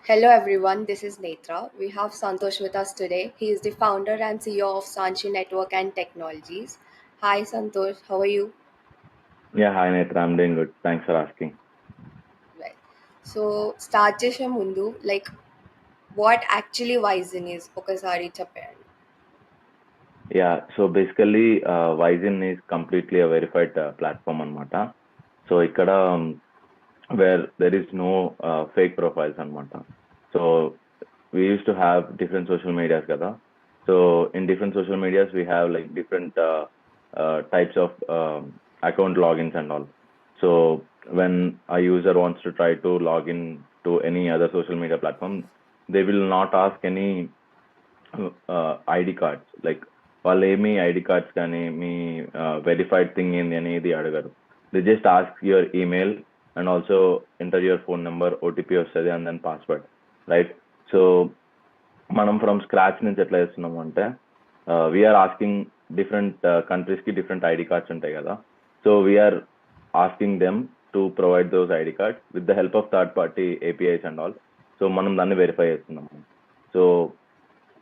Hello everyone, this is Netra. We have Santosh with us today. He is the founder and CEO of Sanchi Network and Technologies. Hi Santosh, how are you? Yeah, hi Netra, I'm doing good. Thanks for asking. Right. So start చేసే ముందు what actually Wizen is ఒకసారి చెప్పండి. Yeah, so basically, Wyzin is completely a verified platform anmata. So ikkada where there is no fake profiles anmata. So we used to have different social medias kada. So in different social medias, we have like different types of account logins and all. So when a user wants to try to log in to any other social media platform, they will not ask any ID cards like వాళ్ళు ఏమి ID cards కానీ మీ verified thing ఏంది అనేది అడగరు. They just ask your email and also enter your phone number, OTP వస్తుంది and then password, right? So మనం from scratch నుంచి ఎట్లా చేస్తున్నాము అంటే వీఆర్ ఆస్కింగ్ డిఫరెంట్ కంట్రీస్కి డిఫరెంట్ ఐడి కార్డ్స్ ఉంటాయి కదా. So we are asking them to provide those ID cards with the help of third party APIs and all. So మనం దాన్ని వెరిఫై చేస్తున్నాము. సో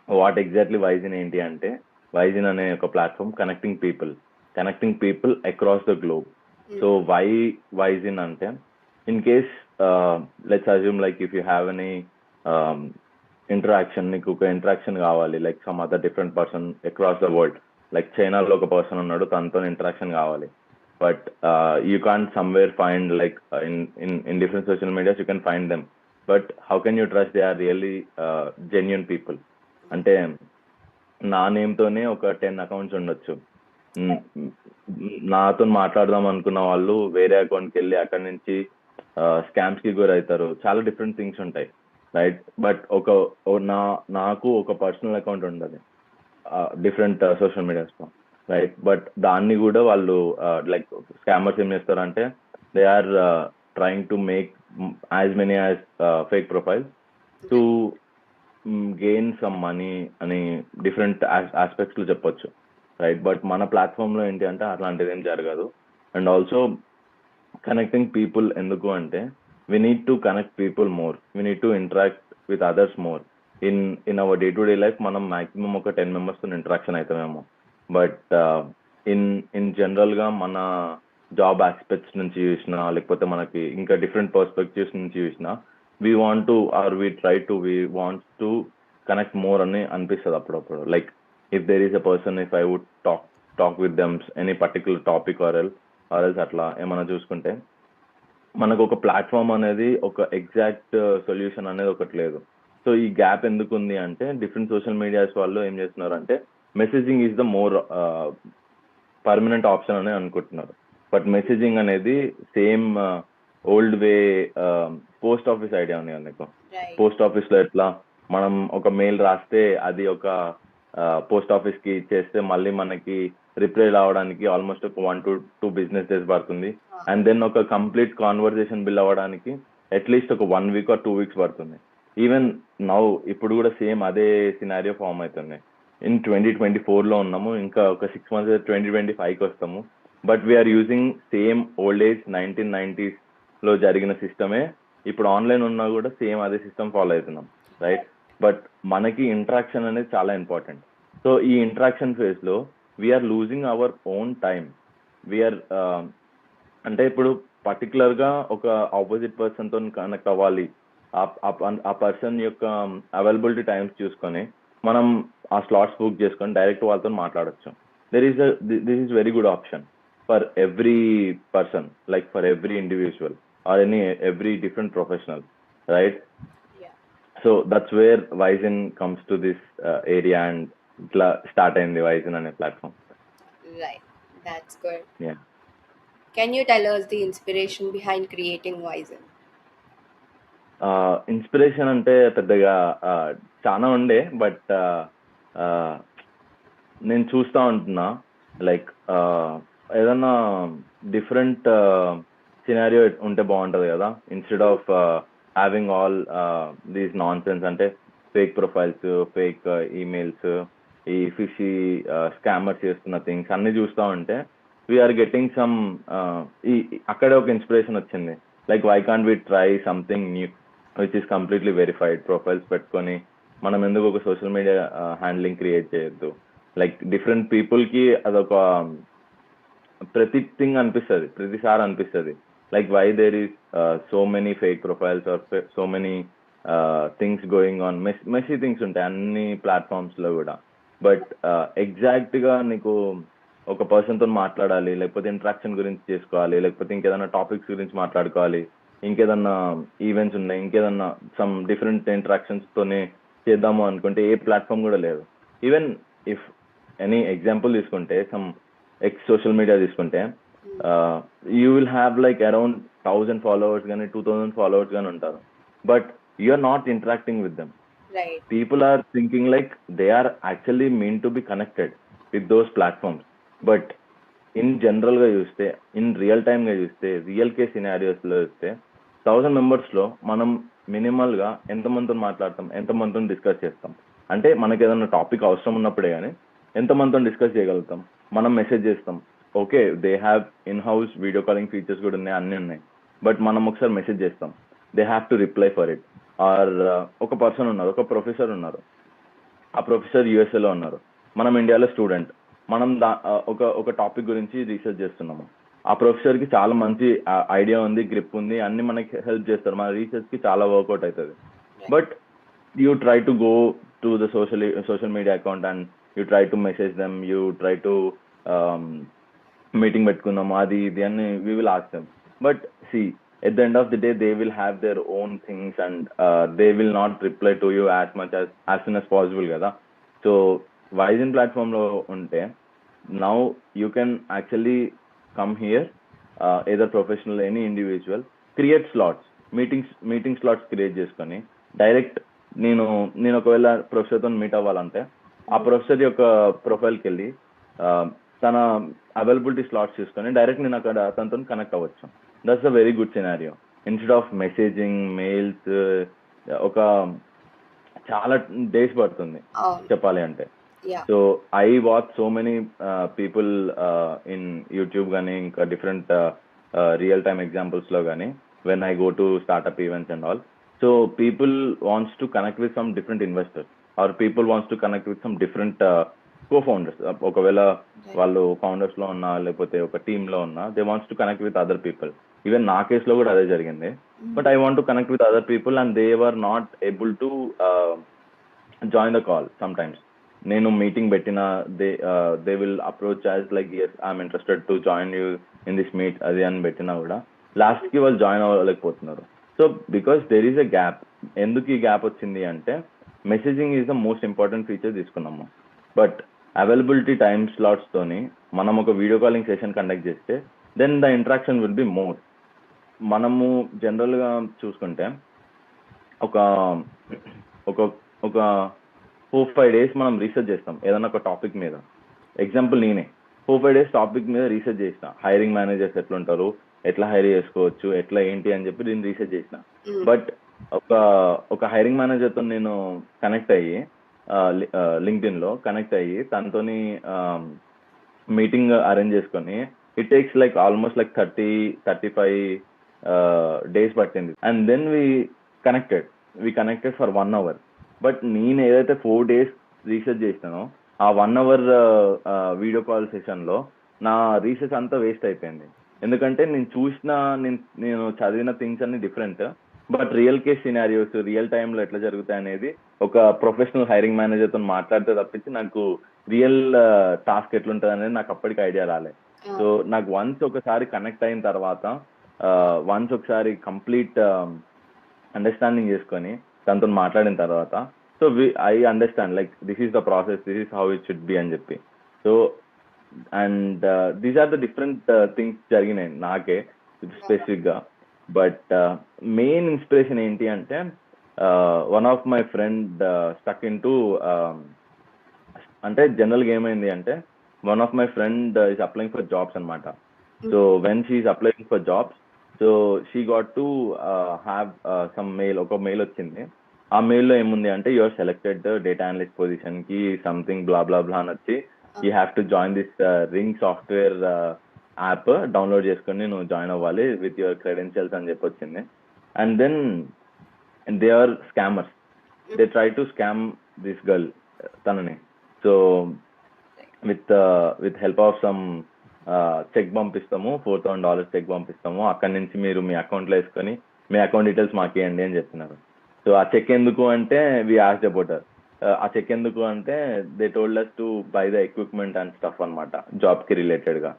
వాట్ ఎగ్జాక్ట్లీ వైజిన్ ఏంటి అంటే, వైజిన్ అనే ఒక platform connecting people across the globe. So why Wisn అంటే, in case let's assume like if you have any interaction, నీకు ఒక ఇంటరాక్షన్ కావాలి like some other different person across the world, like చైనాలో ఒక పర్సన్ ఉన్నాడు, తనతో ఇంటరాక్షన్ కావాలి. But you can't somewhere find like in different social medias you can find them. But how can you trust they are really genuine people? అంటే నా నేమ్తోనే ఒక 10 accounts ఉండొచ్చు. నాతో మాట్లాడదాం అనుకున్న వాళ్ళు వేరే అకౌంట్కి వెళ్ళి అక్కడి నుంచి స్కామ్స్ కి గురవుతారు. చాలా డిఫరెంట్ థింగ్స్ ఉంటాయి, రైట్? బట్ నాకు ఒక పర్సనల్ అకౌంట్ ఉండదు డిఫరెంట్ సోషల్ మీడియాస్ లో, రైట్? బట్ దాన్ని కూడా వాళ్ళు లైక్ స్కామర్స్ ఏం చేస్తారంటే, they are trying to make as many as fake profiles to gain some money అని డిఫరెంట్ ఆస్పెక్ట్స్ లో చెప్పొచ్చు, రైట్? బట్ మన ప్లాట్ఫామ్ లో ఏంటి అంటే అట్లాంటిది ఏం జరగదు. అండ్ ఆల్సో కనెక్టింగ్ పీపుల్ ఎందుకు అంటే, we need to connect people more, we need to interact with others more. In our day to day life మనం మాక్సిమం ఒక 10 మెంబర్స్ తో ఇంటరాక్షన్ అవుతామేమో. బట్ ఇన్ జనరల్ గా మన జాబ్ ఆస్పెక్ట్స్ నుంచి చూసినా, లేకపోతే మనకి ఇంకా డిఫరెంట్ పర్స్పెక్టివ్స్ నుంచి చూసినా, we want to or we want to connect more అని అనిపిస్తుంది అప్పుడప్పుడు. Like if there is a person, if I would talk with them any particular topic or else అట్లా ఏమైనా చూసుకుంటే, మనకు ఒక ప్లాట్ఫామ్ అనేది ఒక ఎగ్జాక్ట్ సొల్యూషన్ అనేది ఒకటి లేదు. సో ఈ గ్యాప్ ఎందుకు ఉంది అంటే, డిఫరెంట్ సోషల్ మీడియాస్ వాళ్ళు ఏం చేస్తున్నారు అంటే, messaging is the more permanent option అని అనుకుంటున్నారు. బట్ మెసేజింగ్ అనేది సేమ్ ఓల్డ్ వే. పోస్ట్ ఆఫీస్ ఐడియా ఉంది కదా నీకు? పోస్ట్ ఆఫీస్ లో ఎట్లా మనం ఒక మెయిల్ రాస్తే అది ఒక పోస్ట్ ఆఫీస్ కి ఇచ్చేస్తే మళ్ళీ మనకి రిప్లై రావడానికి ఆల్మోస్ట్ ఒక 1 to 2 బిజినెస్ డేస్ పడుతుంది. అండ్ దెన్ ఒక కంప్లీట్ కాన్వర్జేషన్ బిల్ అవ్వడానికి అట్లీస్ట్ ఒక 1 week or 2 weeks పడుతుంది. ఈవెన్ నౌ ఇప్పుడు కూడా సేమ్ అదే సినారియో ఫామ్ అవుతుంది. ఇన్ 2024 లో ఉన్నాము, ఇంకా ఒక 6 months 2025కి వస్తాము. But we're using same old age 1990s లో జరిగిన సిస్టమే ఇప్పుడు ఆన్లైన్ ఉన్నా కూడా సేమ్ అదే సిస్టమ్ ఫాలో అవుతున్నాం, రైట్? బట్ మనకి ఇంటరాక్షన్ అనేది చాలా ఇంపార్టెంట్. సో ఈ ఇంటరాక్షన్ ఫేజ్ లో we're losing our own time. We're అంటే ఇప్పుడు పర్టికులర్ గా ఒక ఆపోజిట్ పర్సన్ తో కనెక్ట్ అవ్వాలి, ఆ పర్సన్ యొక్క అవైలబిలిటీ టైమ్స్ చూసుకొని మనం ఆ స్లాట్స్ బుక్ చేసుకొని డైరెక్ట్ వాళ్ళతో మాట్లాడచ్చు. This is very good option for every person, like for every individual or every different professional, right? Yeah. So that's where Wyzen comes to this area and start in the Wyzen on a platform. Right. That's good. Yeah. Can you tell us the inspiration behind creating Wizen? Inspiration అంటే పెద్దగా చాలా ఉండే, but నేను చూస్తా ఉంటున్నా like ఏదన్నా different scenario ఉంటే బాగుంటది కదా, instead of having all these non sense అంటే ఫేక్ ప్రొఫైల్స్, ఫేక్ ఈమెయిల్స్, ఈ ఫిషీ స్కామర్స్ చేస్తున్న థింగ్స్ అన్ని చూస్తా ఉంటే వీఆర్ గెట్టింగ్ సమ్ అక్కడే ఒక ఇన్స్పిరేషన్ వచ్చింది. Like why can't we try something new, which is completely verified profiles పెట్టుకొని మనం ఎందుకు ఒక సోషల్ మీడియా హ్యాండ్లింగ్ క్రియేట్ చేయొద్దు. లైక్ డిఫరెంట్ పీపుల్కి అదొక ప్రతి థింగ్ అనిపిస్తుంది, ప్రతిసారి అనిపిస్తుంది like why there is so many fake profiles or so many things going on. Messy things ఉంటాయి అన్ని ప్లాట్ఫామ్స్లో కూడా. బట్ ఎగ్జాక్ట్గా నీకు ఒక పర్సన్తో మాట్లాడాలి, లేకపోతే ఇంటరాక్షన్ గురించి చేసుకోవాలి, లేకపోతే ఇంకేదైనా టాపిక్స్ గురించి మాట్లాడుకోవాలి, ఇంకేదన్నా ఈవెంట్స్ ఉన్నాయి, ఇంకేదన్నా సమ్ డిఫరెంట్ ఇంటరాక్షన్స్తోనే చేద్దాము అనుకుంటే ఏ ప్లాట్ఫామ్ కూడా లేదు. ఈవెన్ ఇఫ్ ఎనీ ఎగ్జాంపుల్ తీసుకుంటే సమ్ ఎక్స్ సోషల్ మీడియా తీసుకుంటే you will have like around 1000 followers కానీ 2000 ఫాలోవర్స్ కానీ ఉంటారు. But you're not interacting with them. Right. People are thinking like they are actually meant to be connected with those platforms. But in general గా చూస్తే, in real time గా చూస్తే, real case scenarios లో చూస్తే 1000 members లో మనం minimal గా ఎంతమందితో మాట్లాడతాం, ఎంతమందితో డిస్కస్ చేస్తాం. అంటే మనకి ఏదైనా టాపిక్ అవసరం ఉన్నప్పుడే కానీ ఎంతమందితో డిస్కస్ చేయగలుగుతాం. మనం మెసేజ్ చేస్తాం, okay they have in house video calling features కూడా ఉన్నాయి, అన్నీ ఉన్నాయి. బట్ మనం ఒకసారి మెసేజ్ చేస్తాం, they have to reply for it. Or ఒక పర్సన్ ఉన్నారు, ఒక ప్రొఫెసర్ ఉన్నారు, ఆ ప్రొఫెసర్ యుఎస్ఏలో ఉన్నారు, మనం ఇండియాలో స్టూడెంట్. మనం ఒక టాపిక్ గురించి రీసెర్చ్ చేస్తున్నాము. ఆ ప్రొఫెసర్కి చాలా మంచి ఐడియా ఉంది, గ్రిప్ ఉంది, అన్ని మనకి హెల్ప్ చేస్తారు, మన రీసెర్చ్కి చాలా వర్కౌట్ అవుతుంది. But you try to go to the social media account and you try to message them, you try to meeting పెట్టుకుందాం అది ఇది అని we will ask them. But see at the end of the day they will have their own things and they will not reply to you as much as soon as possible kada. So Wisn platform lo unte now you can actually come here, either professional any individual, create slots, meeting slots create cheskoni direct నేను ఒకవేళ ప్రొఫెసర్తో meet అవ్వాలంటే ఆ professor యొక్క ప్రొఫైల్కి వెళ్ళి తన availability slots చూసుకొని direct నేను అక్కడ తనతో కనెక్ట్ అవ్వచ్చు. That's a very good scenario. Instead of messaging mails ఒక చాలా డేస్ పడుతుంది చెప్పాలి అంటే. So I watch so many people in YouTube కానీ ఇంకా డిఫరెంట్ రియల్ టైమ్ ఎగ్జాంపుల్స్ లో కానీ when I go to startup events and all. So people wants to connect with some different investors or people wants to connect with some different co-founders. ఒకవేళ వాళ్ళు founders లో ఉన్నా లేకపోతే ఒక team లో ఉన్నా they wants to connect with other people. Even నా కేసులో కూడా అదే జరిగింది. But I want to connect with other people and they were not able to join the call. Sometimes నేను మీటింగ్ పెట్టిన they will approach as like yes I'm interested to join you in this meet అది అని పెట్టినా కూడా last కి వాళ్ళు join అవ్వలేకపోతున్నారు. So because there is a gap. ఎందుకు ఈ గ్యాప్ వచ్చింది అంటే messaging is the most important feature తీసుకున్నాము. బట్ అవైలబిలిటీ టైమ్ స్లాట్స్ తోని మనం ఒక వీడియో కాలింగ్ సెషన్ కండక్ట్ చేస్తే then the interaction will be more. మనము జనరల్ గా చూసుకుంటే ఒక ఒక ఒక 4-5 days మనం రీసెర్చ్ చేస్తాం ఏదైనా ఒక టాపిక్ మీద. ఎగ్జాంపుల్ నేనే 4-5 days టాపిక్ మీద రీసెర్చ్ చేసిన, హైరింగ్ మేనేజర్స్ ఎట్లుంటారు, ఎట్లా హైర్ చేసుకోవచ్చు, ఎట్లా ఏంటి అని చెప్పి నేను రీసెర్చ్ చేసిన. బట్ ఒక హైరింగ్ మేనేజర్తో నేను కనెక్ట్ అయ్యి లింక్డ్ఇన్ లో కనెక్ట్ అయ్యి తనతోని మీటింగ్ అరేంజ్ చేసుకొని it takes like almost like 30-35 days పట్టింది. And then we connected for 1 hour. బట్ నేను ఏదైతే 4 days రీసెర్చ్ చేసినానో ఆ 1 hour వీడియో కాల్ సెషన్ లో నా రీసెర్చ్ అంతా వేస్ట్ అయిపోయింది. ఎందుకంటే నేను చదివిన థింగ్స్ అన్ని different, but real case scenarios real టైంలో ఎట్లా జరుగుతాయి అనేది ఒక ప్రొఫెషనల్ హైరింగ్ మేనేజర్తో మాట్లాడితే తప్పించి నాకు రియల్ టాస్క్ ఎట్లుంటుంది అనేది నాకు అప్పటికి ఐడియా రాలే. సో నాకు వన్స్ ఒకసారి కనెక్ట్ అయిన తర్వాత వన్స్ ఒకసారి కంప్లీట్ అండర్స్టాండింగ్ చేసుకొని తనతో మాట్లాడిన తర్వాత so I understand like this is the process, this is how it should be అని చెప్పి. So and these are the different things జరిగినాయి నాకే స్పెసిఫిక్ గా. బట్ మెయిన్ ఇన్స్పిరేషన్ ఏంటి అంటే one of my friend stuck in to అంటే జనరల్గా ఏమైంది అంటే one of my friend is applying for jobs అనమాట. So when she is applying for jobs so she got to have some mail, ఒక mail వచ్చింది. ఆ మెయిల్లో ఏముంది అంటే your selected data analyst position కి సంథింగ్ బ్లా బ్లా బ్లా అని వచ్చి you have to join this ring software app download చేసుకొని నువ్వు జాయిన్ అవ్వాలి విత్ యువర్ క్రెడెన్షియల్స్ అని చెప్పి వచ్చింది. And then and they are scammers. They try to scam this girl, tanani. So with help of some check పంపిస్తాము, $4,000 check పంపిస్తాము, అక్కడి నుంచి మీరు మీ అకౌంట్లో వేసుకొని మీ అకౌంట్ డీటెయిల్స్ మాకు ఇవ్వండి అని చెప్తున్నారు. సో ఆ చెక్ ఎందుకు అంటే వి ఆస్క్డ్ అబౌట్ ఆ చెక్ ఎందుకు అంటే they told us to buy the equipment and stuff అనమాట, జాబ్ కి రిలేటెడ్ గా.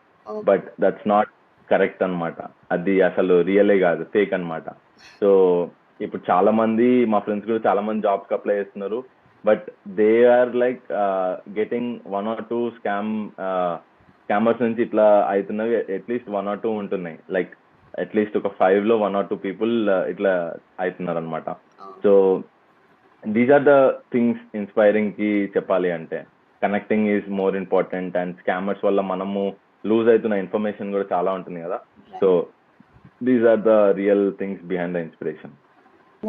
బట్ దట్స్ నాట్ కరెక్ట్ అనమాట. అది అసలు రియలే కాదు, ఫేక్ అనమాట. సో ఇప్పుడు చాలా మంది మా ఫ్రెండ్స్ కూడా చాలా మంది జాబ్స్ కి అప్లై చేస్తున్నారు. But they are like getting 1 or 2 scammers నుంచి ఇట్లా అవుతున్నవి అట్లీస్ట్ 1 or 2 ఉంటున్నాయి. లైక్ అట్లీస్ట్ ఒక 5 లో 1 or 2 పీపుల్ ఇట్లా అవుతున్నారు అనమాట. So these are the things inspiring కి చెప్పాలి అంటే connecting is more important. And scammers వల్ల మనము లూజ్ అవుతున్న ఇన్ఫర్మేషన్ కూడా చాలా ఉంటుంది కదా. So these are the real things behind the inspiration.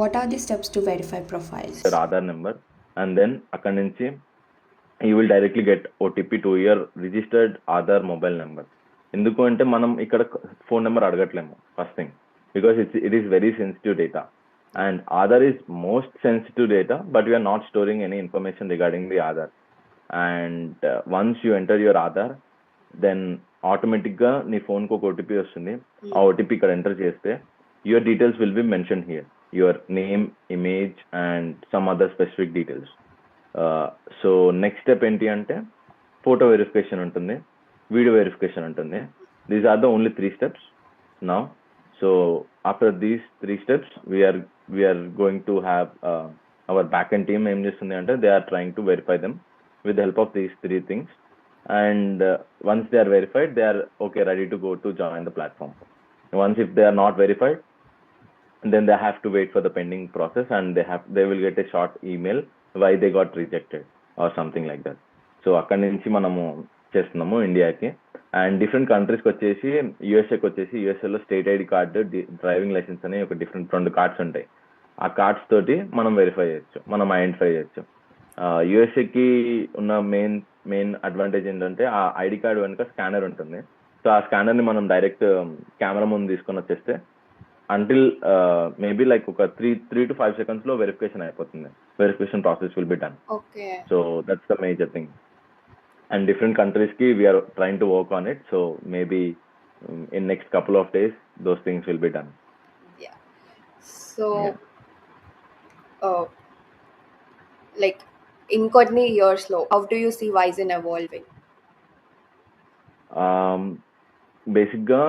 What are the steps to verify profiles? Your Aadhaar number, and then అక్కడి నుంచి you will directly get OTP to your registered Aadhaar mobile number. ఎందుకు అంటే మనం ఇక్కడ phone number అడగట్లేము first thing, because it is very sensitive data. And Aadhaar is most sensitive data, but we are not storing any information regarding the Aadhaar. And once you enter your Aadhaar, then automatic గా నీ phone కు ఒక OTP వస్తుంది. ఆ OTP ఇక్కడ enter చేస్తే your details will be mention here, your name, image and some other specific details. So next step ఏంటి అంటే ఫోటో వెరిఫికేషన్ ఉంటుంది, వీడియో వెరిఫికేషన్ ఉంటుంది. These are the only 3 steps now. So after these 3 steps we are going to have our backend team ఏం చేస్తుంది అంటే they are trying to verify them with the help of these 3 things. And once they are verified, they are okay, ready to go to join the platform. Once if they are not verified, then they have to wait for the pending process, and they will get a short email why they got rejected or something like that. So అక్కడి నుంచి మనము చేస్తున్నాము ఇండియాకి. And different కంట్రీస్కి వచ్చేసి యూఎస్ఏకి వచ్చేసి యూఎస్ఏలో state ID card, driving license అని ఒక డిఫరెంట్ 2 కార్డ్స్ ఉంటాయి. ఆ కార్డ్స్ తోటి మనం వెరిఫై చేయొచ్చు, మనం ఐడెంటిఫై చేయొచ్చు. యూఎస్ఏకి ఉన్న మెయిన్ అడ్వాంటేజ్ ఏంటంటే ఆ ఐడి కార్డు వెనుక స్కానర్ ఉంటుంది. సో ఆ స్కానర్ ని మనం డైరెక్ట్ కెమెరా ముందు తీసుకొని వచ్చేస్తే అంటిల్ మేబీ లైక్ ఒక 3 to 5 seconds లో వెరిఫికేషన్ అయిపోతుంది. Verification process will be done. So that's the major thing. And different countries ki we are trying to work on it, so maybe in next couple of days those things will be done. Yeah. So like in కొన్ని years లో how do you see Wisn evolving? Basic గా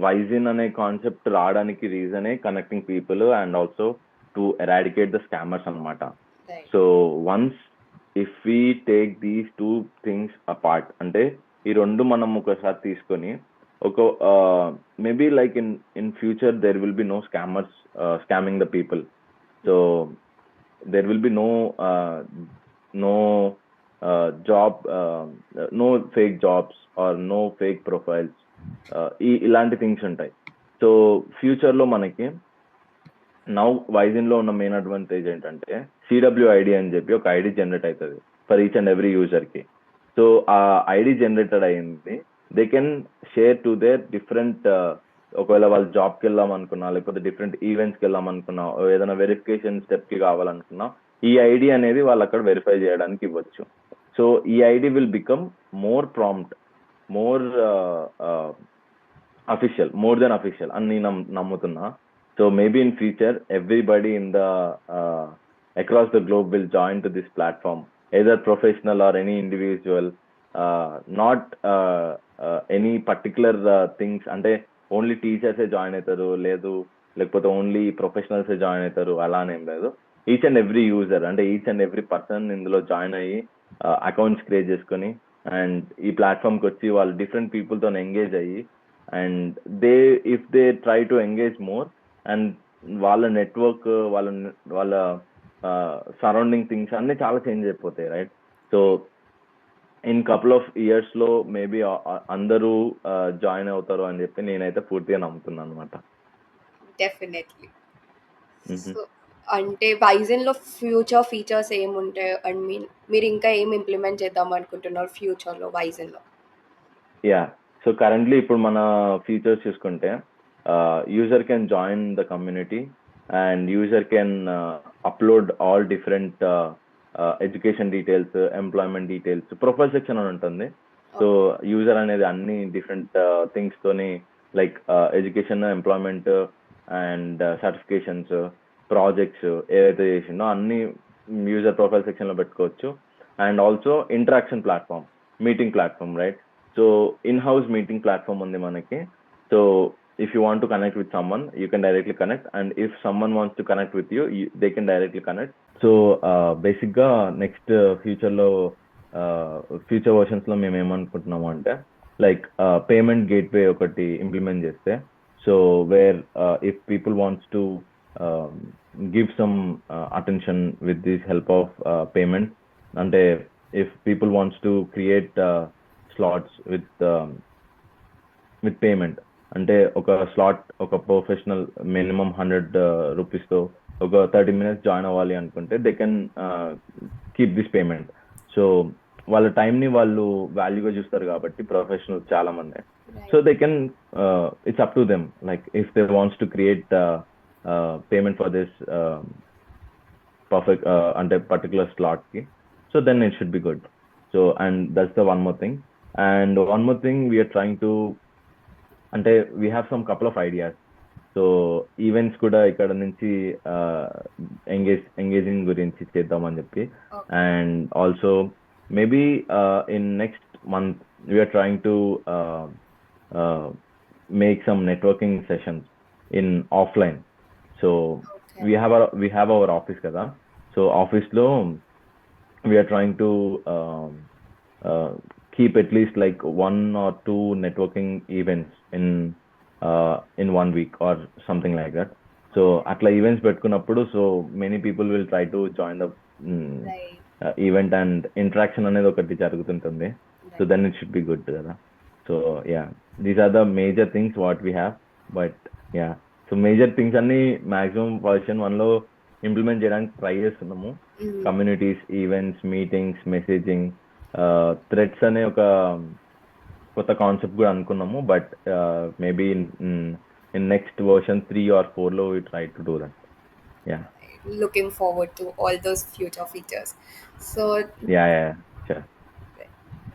Wisn అనే concept రావడానికి రీజనే connecting people and also to eradicate the scammers అనమాట. So once if we take these 2 things apart, అంటే ఈ 2 మనం ఒకసారి తీసుకొని ఒక maybe like in future there will be no scammers scamming the people. So there will be no job, no fake jobs or no fake profiles, ఇలాంటి things ఉంటాయి. So future లో మనకి నౌ వైజిన్ లో ఉన్న మెయిన్ అడ్వాంటేజ్ ఏంటంటే CWID అని చెప్పి ఒక ఐడి జనరేట్ అవుతుంది for each and every user కి. సో ఆ ఐడి జనరేటెడ్ అయింది, they can share to their different, ఒకవేళ వాళ్ళు జాబ్కి వెళ్దాం అనుకున్నా, లేకపోతే డిఫరెంట్ ఈవెంట్స్కి వెళ్దాం అనుకున్నా, ఏదైనా వెరిఫికేషన్ స్టెప్ కి కావాలనుకున్నా ఈ ఐడి అనేది వాళ్ళు అక్కడ వెరిఫై చేయడానికి ఇవ్వచ్చు. సో ఈ ID will become more prompt, more official, more than official అని నేను నమ్ముతున్నా. So maybe in future, everybody in the across the globe will join to this platform, either professional or any individual, not any particular things. అంటే only టీచర్సే join అవుతారు లేదు, లేకపోతే only ప్రొఫెషనల్సే join అవుతారు, అలానేం లేదు. Each and every user, అంటే each and every person ఇందులో join అయ్యి accounts create చేసుకొని అండ్ ఈ ప్లాట్ఫామ్కి వచ్చి వాళ్ళు డిఫరెంట్ పీపుల్తో ఎంగేజ్ అయ్యి, and if they try to engage more, and వాళ్ళ నెట్వర్క్, వాళ్ళ సరౌండింగ్ థింగ్స్ అన్ని చాలా చేంజ్ అయిపోతాయి, right? So in couple of years లో మేబీ అందరూ జాయిన్ అవుతారు అని చెప్పి నేనైతే పూర్తిగా నమ్ముతున్నాను అనమాట. డెఫినెట్లీ. సో అంటే వైజన్ లో ఫ్యూచర్ ఫీచర్స్ ఏముంటాయి అండ్ మీరు ఇంకా ఏం ఇంప్లిమెంట్ చేద్దాం అనుకుంటున్నారు ఫ్యూచర్ లో వైజన్ లో? యా, సో కరెంట్లీ ఇప్పుడు మన ఫీచర్స్ చూసుకుంటే user can join the community, and user can upload all different education details, employment details, profile section అని ఉంటుంది. సో యూజర్ అనేది అన్ని డిఫరెంట్ థింగ్స్ తోని like education, employment and certifications, projects ఏదైతే చేసిండో అన్ని యూజర్ ప్రొఫైల్ సెక్షన్ లో పెట్టుకోవచ్చు. And also interaction platform, meeting platform, right? So in house meeting platform ఉంది మనకి. So if you want to connect with someone, you can directly connect, and if someone wants to connect with you, they can directly connect. So basic ga next future lo future versions lo మేము ఏమనుకుంటున్నాము అంటే like payment gateway ఒకటి implement చేస్తే, so where if people wants to give some attention with this help of payment, అంటే if people wants to create slots with payment, అంటే ఒక slot ఒక professional minimum 100 రూపీస్తో ఒక 30 minutes join అవ్వాలి అనుకుంటే they can keep this payment. So వాళ్ళ టైంని వాళ్ళు వాల్యూగా చూస్తారు కాబట్టి ప్రొఫెషనల్ చాలా మంది. So they can it's up to them, like if they wants to create payment for this perfect అంటే పర్టికులర్ స్లాట్కి, so then it should be good. So and that's the one more thing. And one more thing we are trying to, అంటే we have some couple of ideas. So events కూడా ఇక్కడ నుంచి engaging గురించి చేద్దామని చెప్పి. And also maybe in next month we're trying to make some networking sessions in offline. So we have our office కదా, so ఆఫీస్లో we're trying to keep at least like 1 or 2 networking events in 1 week or something like that. So atla events pettukunnappudu, so many people will try to join the event and interaction anedi okati jarugutuntundi. So then it should be good kada. So yeah, these are the major things what we have. But yeah, so major things anni maximum version 1 lo implement cheyadaniki try chestunnamo. Communities, events, meetings, messaging, threads అనే ఒక కొత్త concept కూడా అనుకున్నాము. But maybe in next version 3 or 4 లో we try to do that. Yeah, looking forward to all those future features. So yeah sure.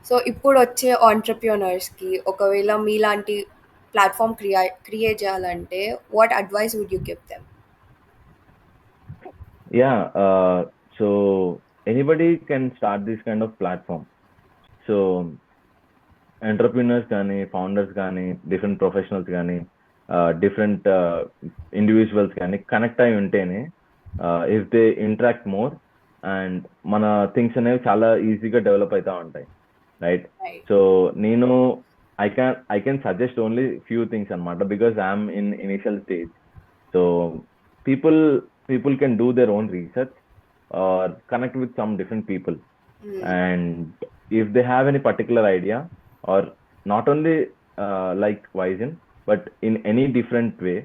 So ఇప్పుడు వచ్చే ఆంటర్‌ప్రెన్యూర్స్‌కి ఒకవేళ మీలాంటి ప్లాట్‌ఫామ్ క్రియేట్ చేయాలంటే what advice would you give them? Yeah, so anybody can start this kind of platform. So entrepreneurs కానీ, founders కానీ, different professionals కానీ, different individuals కానీ కనెక్ట్ అయి ఉంటేనే if they interact more and మన థింగ్స్ అనేవి చాలా ఈజీగా డెవలప్ అవుతూ ఉంటాయి, రైట్? సో నేను I can suggest only few things అనమాట, because I'm in initial stage. So people can do their own research or connect with some different people. And if they have any particular idea, or not only like Wyzen, but in any different way,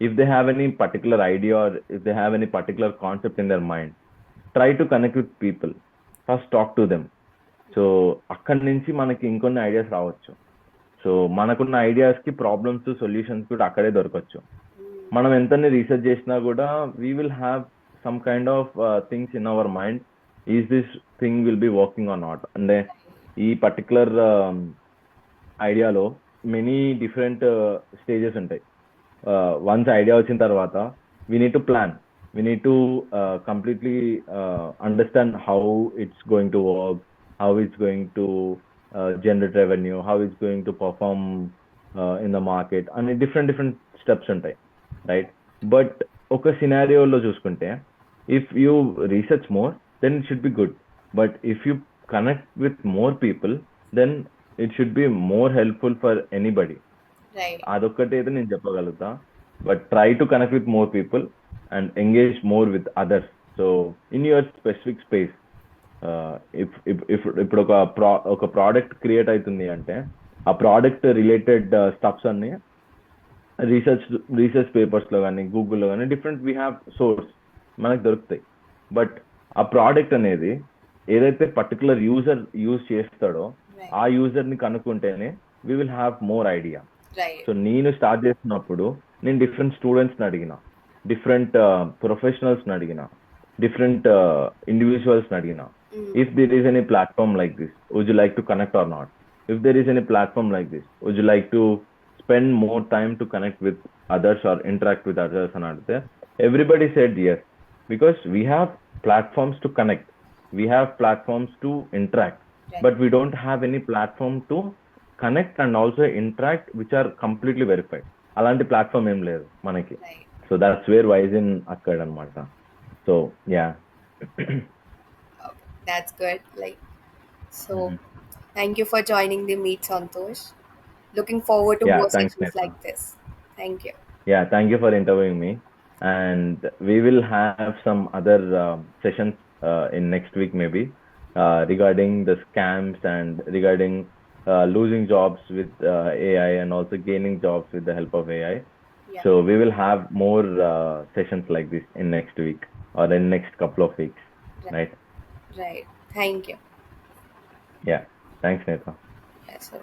if they have any particular idea or if they have any particular concept in their mind, try to connect with people. First talk to them. So అక్కడి నుంచి మనకి ఇంకొన్ని ideas రావచ్చు. So మనకున్న ఐడియాస్కి problems, solutions కూడా అక్కడే దొరకవచ్చు. మనం ఎంతనే రీసెర్చ్ చేసినా కూడా we will have some kind of things in our mind, is this thing will be working or not. అంటే ఈ పర్టికులర్ ఐడియాలో మెనీ డిఫరెంట్ స్టేజెస్ ఉంటాయి. వన్స్ ఐడియా వచ్చిన తర్వాత we need to plan, we need to completely understand how it's going to work, how it's going to generate revenue, how it's going to perform in the market అని different steps ఉంటాయి, right? But ఒక సినారియోలో చూసుకుంటే if you research more, then it should be good. But if you connect with more people, then it should be more helpful for anybody. Right. అదొక్కటే అయితే నేను చెప్పగలుగుతా. But try to connect with more people and engage more with others. So in your specific space, ఇప్పుడు ఒక product create అవుతుంది అంటే ఆ product related stuffs అన్ని రీసెర్చ్ పేపర్స్లో కానీ, గూగుల్లో కానీ డిఫరెంట్ వీ హ్యావ్ సోర్స్ మనకు దొరుకుతాయి. బట్ ఆ ప్రోడక్ట్ అనేది ఏదైతే పర్టికులర్ యూజర్ యూజ్ చేస్తాడో ఆ యూజర్ని కనుక్కుంటేనే we will have more idea. So నేను స్టార్ట్ చేసినప్పుడు నేను డిఫరెంట్ స్టూడెంట్స్ని అడిగిన, different professionals అడిగినా, different individuals అడిగినా, if there is any platform like this, would you like to connect or not? If there is any platform like this, would you like to spend more time to connect with others or interact with others అని అడిగితే everybody said yes, because we have platforms to connect, we have platforms to interact, but we don't have any platform to connect and also interact which are completely verified. అలాంటి platform ఏం లేదు మనకి. Right. So that's where వైజన్ అక్కడ అనమాట. So yeah, Okay, that's good. Like, so thank you for joining the meet, Santosh. Looking forward to Yeah, more thanks, sessions Netha. like this. Thank you. Yeah, thank you for interviewing me, and we will have some other sessions in next week maybe, regarding the scams and regarding losing jobs with AI and also gaining jobs with the help of AI. Yeah. So we will have more sessions like this in next week or in next couple of weeks, right? Right. Thank you. Yeah, thanks, Netha. Yes, sir.